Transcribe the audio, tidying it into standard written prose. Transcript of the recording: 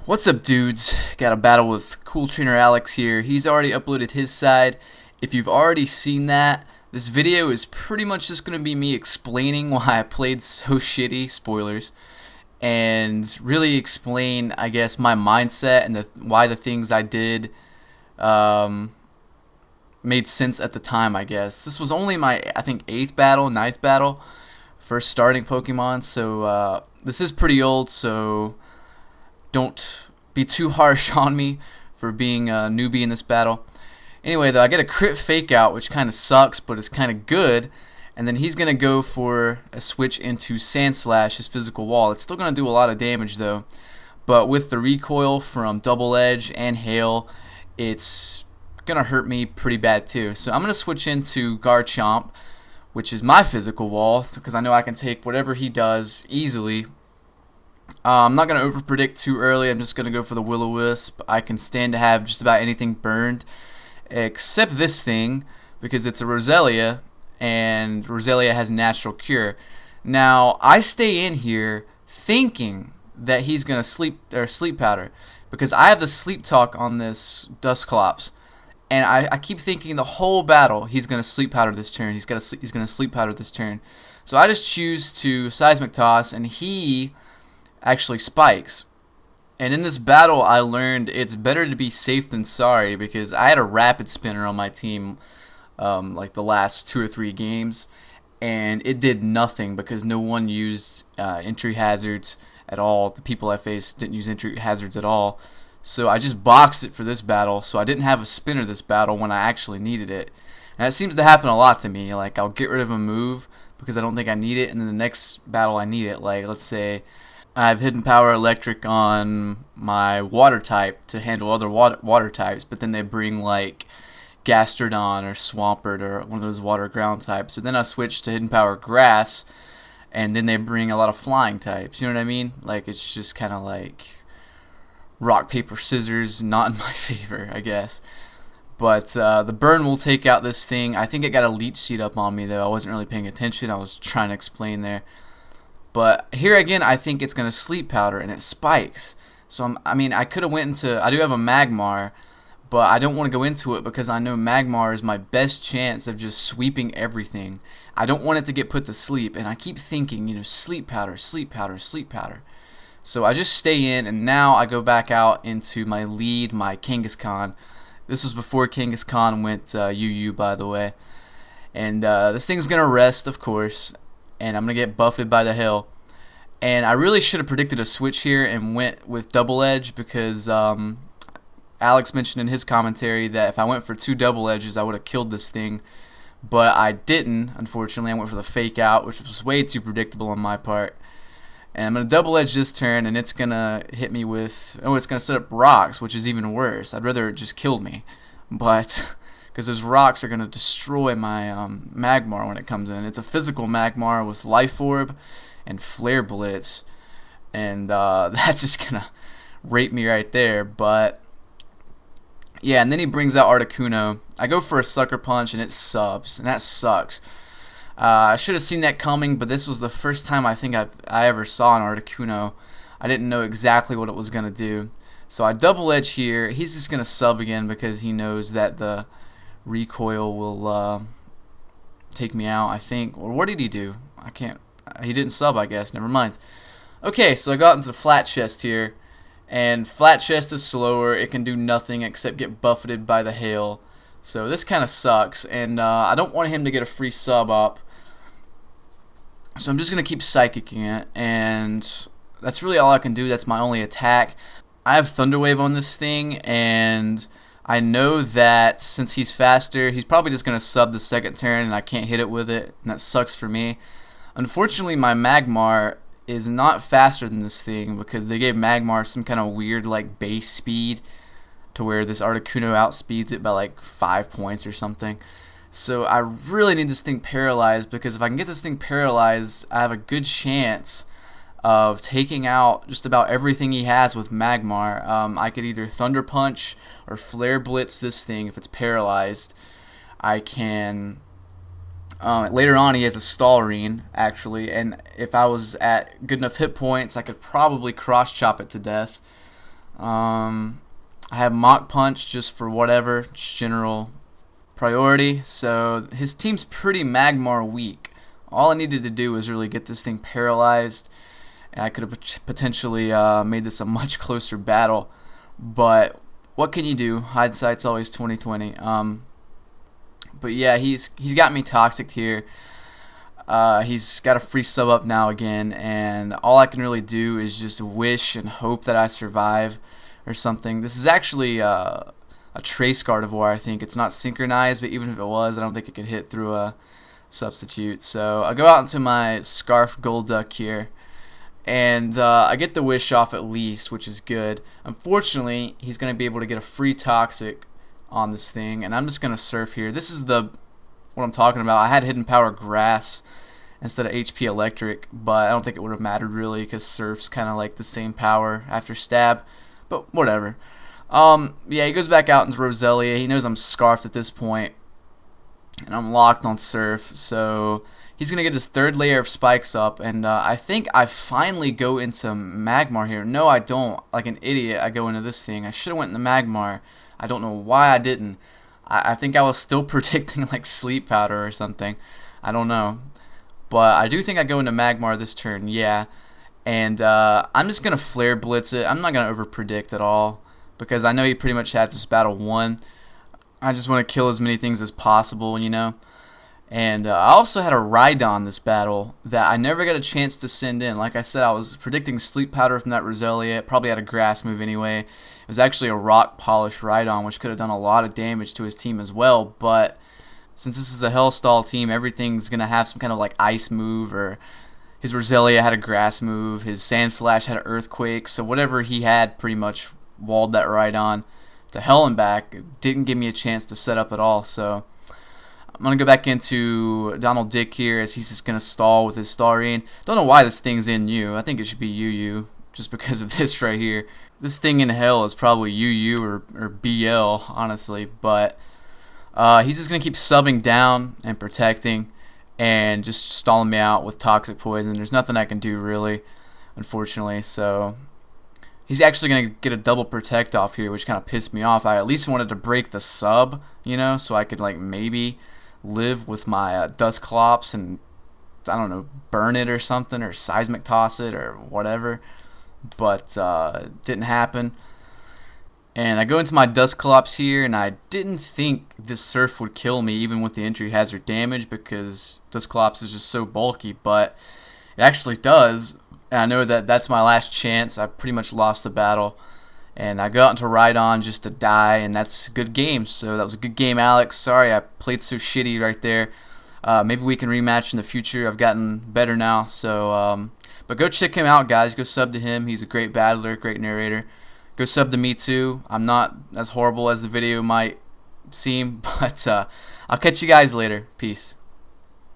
What's up, dudes? Got a battle with CoolTrainerAlex here. He's already uploaded his side. If you've already seen that, this video is pretty much just going to be me explaining why I played so shitty, spoilers, and really explain, I guess, my mindset and why the things I did made sense at the time, I guess. This was only my, I think, 8th battle, 9th battle, first starting Pokemon, so this is pretty old, so don't be too harsh on me for being a newbie in this battle. Anyway, though, I get a crit fake out, which kind of sucks, but it's kind of good. And then he's going to go for a switch into Sand Slash, his physical wall. It's still going to do a lot of damage, though. But with the recoil from Double Edge and Hail, it's going to hurt me pretty bad, too. So I'm going to switch into Garchomp, which is my physical wall, because I know I can take whatever he does easily. I'm not going to overpredict too early. I'm just going to go for the Will-O-Wisp. I can stand to have just about anything burned, except this thing, because it's a Roselia, and Roselia has Natural Cure. Now, I stay in here thinking that he's going to sleep powder, because I have the sleep talk on this Dusclops, and I keep thinking the whole battle he's going to sleep powder this turn. He's going to sleep powder this turn. So I just choose to Seismic Toss, and he actually spikes. And in this battle, I learned it's better to be safe than sorry, because I had a Rapid Spinner on my team like the last 2 or 3 games, and it did nothing because no one used entry hazards at all. The people I faced didn't use entry hazards at all. So I just boxed it for this battle, so I didn't have a spinner this battle when I actually needed it. And that seems to happen a lot to me. Like, I'll get rid of a move because I don't think I need it, and then the next battle I need it. Like, let's say I have Hidden Power Electric on my water type to handle other water types, but then they bring like Gastrodon or Swampert or one of those water ground types. So then I switch to Hidden Power Grass, and then they bring a lot of flying types. You know what I mean? Like, it's just kind of like rock, paper, scissors, not in my favor, I guess. But the burn will take out this thing. I think it got a Leech Seed up on me, though. I wasn't really paying attention. I was trying to explain there. But here again, I think it's going to sleep powder, and it spikes. So, I could have went into, I do have a Magmar, but I don't want to go into it because I know Magmar is my best chance of just sweeping everything. I don't want it to get put to sleep, and I keep thinking, sleep powder, sleep powder, sleep powder. So I just stay in, and now I go back out into my lead, my Kangaskhan. This was before Kangaskhan went UU, by the way. And this thing's going to rest, of course, and I'm going to get buffeted by the hill. And I really should have predicted a switch here and went with Double Edge, because Alex mentioned in his commentary that if I went for 2 Double Edges, I would have killed this thing. But I didn't, unfortunately. I went for the Fake Out, which was way too predictable on my part. And I'm going to Double Edge this turn, and it's going to hit me with, it's going to set up rocks, which is even worse. I'd rather it just killed me. But because those rocks are going to destroy my Magmar when it comes in. It's a physical Magmar with Life Orb and Flare Blitz, and that's just going to rape me right there. But yeah, and then he brings out Articuno. I go for a Sucker Punch, and it subs, and that sucks. I should have seen that coming, but this was the first time I think I ever saw an Articuno. I didn't know exactly what it was going to do. So I Double Edge here. He's just going to sub again because he knows that the recoil will take me out, I think. Or what did he do? I can't. He didn't sub, I guess. Never mind. Okay, so I got into the Flat Chest here. And Flat Chest is slower. It can do nothing except get buffeted by the hail. So this kind of sucks. And I don't want him to get a free sub up. So I'm just going to keep Psychicking it. And that's really all I can do. That's my only attack. I have Thunder Wave on this thing, and I know that since he's faster, he's probably just going to sub the second turn, and I can't hit it with it, and that sucks for me. Unfortunately, my Magmar is not faster than this thing, because they gave Magmar some kind of weird like base speed to where this Articuno outspeeds it by like 5 points or something. So I really need this thing paralyzed, because if I can get this thing paralyzed, I have a good chance of taking out just about everything he has with Magmar. I could either Thunder Punch or Flare Blitz this thing if it's paralyzed. I can later on he has a Stalrine, actually, and if I was at good enough hit points, I could probably cross chop it to death. I have Mach Punch just for whatever, just general priority. So his team's pretty Magmar weak. All I needed to do was really get this thing paralyzed, and I could have potentially made this a much closer battle. But what can you do? Hindsight's always 20/20. But yeah, he's got me toxic here. He's got a free sub up now again, and all I can really do is just wish and hope that I survive or something. This is actually a Trace Gardevoir, I think. It's not synchronized, but even if it was, I don't think it could hit through a substitute. So I go out into my Scarf Golduck here, and I get the wish off at least, which is good. Unfortunately, he's going to be able to get a free Toxic on this thing, and I'm just going to Surf here. This is what I'm talking about. I had Hidden Power Grass instead of HP Electric, but I don't think it would have mattered really because Surf's kind of like the same power after Stab, but whatever. Yeah, he goes back out into Roselia. He knows I'm Scarfed at this point, and I'm locked on Surf, so he's going to get his third layer of spikes up, and I think I finally go into Magmar here. No, I don't. Like an idiot, I go into this thing. I should have went into Magmar. I don't know why I didn't. I think I was still predicting like Sleep Powder or something. I don't know. But I do think I go into Magmar this turn, yeah. And I'm just going to Flare Blitz it. I'm not going to over-predict at all, because I know he pretty much has this battle won. I just want to kill as many things as possible, you know. And I also had a Rhydon this battle that I never got a chance to send in. Like I said, I was predicting Sleep Powder from that Roselia. It probably had a Grass move anyway. It was actually a Rock Polish Rhydon, which could have done a lot of damage to his team as well. But since this is a Hellstall team, everything's going to have some kind of like Ice move, or his Roselia had a Grass move, his Sandslash had an Earthquake. So whatever he had pretty much walled that Rhydon to hell and back. It didn't give me a chance to set up at all. So I'm going to go back into Donald Dick here, as he's just going to stall with his Starine. Don't know why this thing's in U. I think it should be UU just because of this right here. This thing in hell is probably UU or BL, honestly. But he's just going to keep subbing down and protecting and just stalling me out with Toxic Poison. There's nothing I can do really, unfortunately. So he's actually going to get a double protect off here, which kind of pissed me off. I at least wanted to break the sub, you know, so I could like maybe live with my Dusclops and, I don't know, burn it or something, or Seismic Toss it or whatever. But it didn't happen. And I go into my Dusclops here, and I didn't think this Surf would kill me even with the entry hazard damage, because Dusclops is just so bulky, but it actually does. And I know that that's my last chance. I pretty much lost the battle. And I go out into Rhydon just to die, and that's a good game. So that was a good game, Alex. Sorry I played so shitty right there. Maybe we can rematch in the future. I've gotten better now. So, but go check him out, guys. Go sub to him. He's a great battler, great narrator. Go sub to me too. I'm not as horrible as the video might seem, but I'll catch you guys later. Peace.